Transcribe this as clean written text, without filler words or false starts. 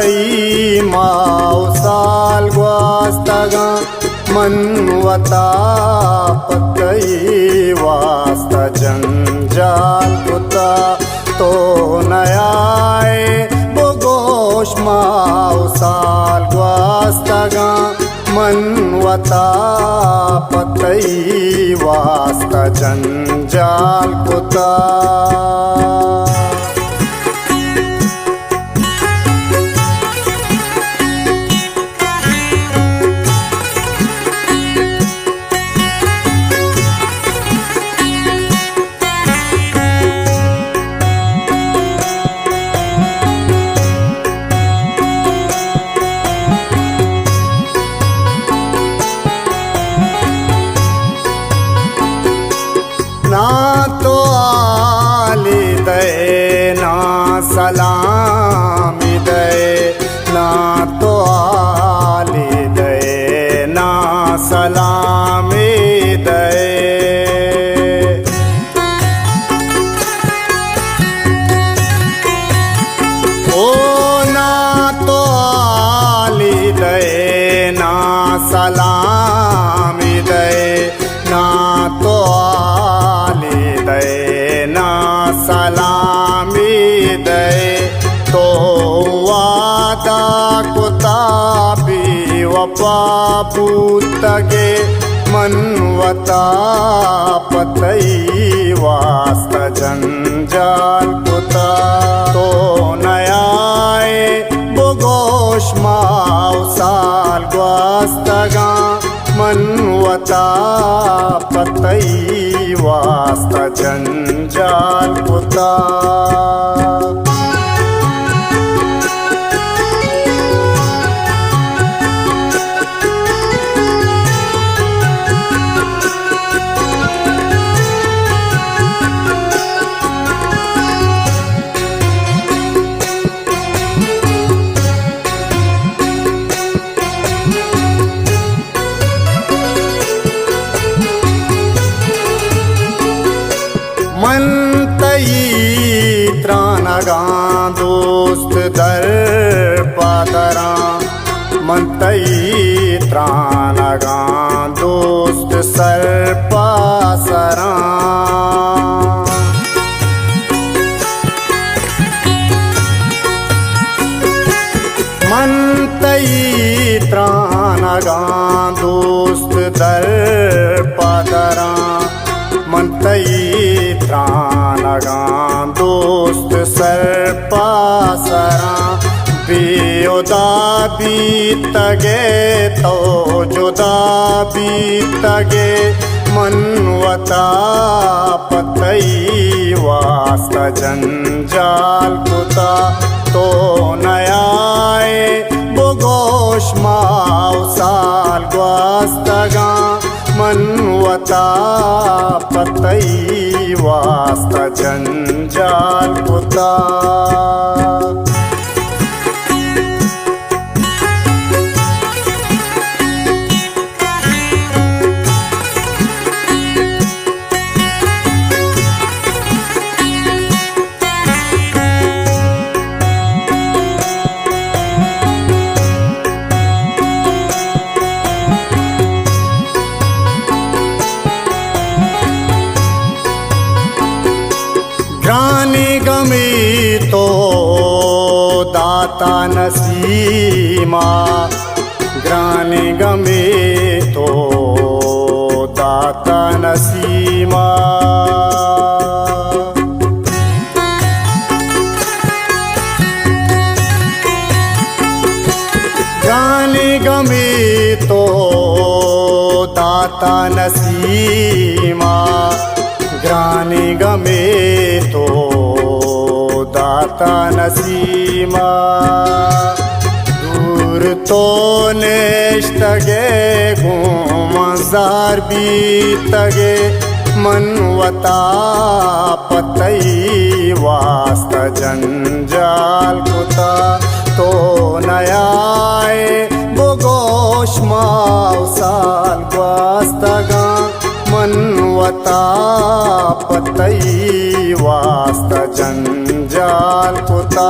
पतई माउसाल ग्वास्तगा मनवता पतई वास्ता जंजाल कुता तो नयाए बोगोश माउसाल ग्वास्तगा मनवता पतई वास्ता जंजाल कुता ना तो आली दे ना सलामी दे ना तो आली दे ना सलामी दे ओ ना तो आली दे ना सलामी दे ना तो ना सलामी दे तो वादा कुताबी वफा बूतगे मनवता पतई वास्ता जंजाल कुता तो नयाए बोगोश माउसाल ग्वास्तगा मनवता पतई वास्ता जंजाल कुता मनतई त्रानगा दोस्त दर पादरा मनतई त्रानगा दोस्त सर पासरा मनतई त्रानगा दोस्त दर पादरा मनतई त्रानगा दोस्त सर पासरा बेयुदा बीतगे तो जुदा बीतगे मनवता पतई वास्ता जंजाल कुता तो नयाए बोगोश माउसाल ग्वास्तगा मनवता पतई वास्ता जंजाल कुता ग्रानी गमी तो दाता नसीमा ग्रानी गमी तो दाता नसीमा ग्रानी गमी तो दाता नसीमा ग्रानी गमे तो दाता नसीमा दूर तो नेश्तगे घूमजार बीतगे मनवता पतई वास्ता जंजाल कुता तो नयाए बोगोश माउसाल ग्वास्तगा मनवता पतई वास्ता जंजाल कुता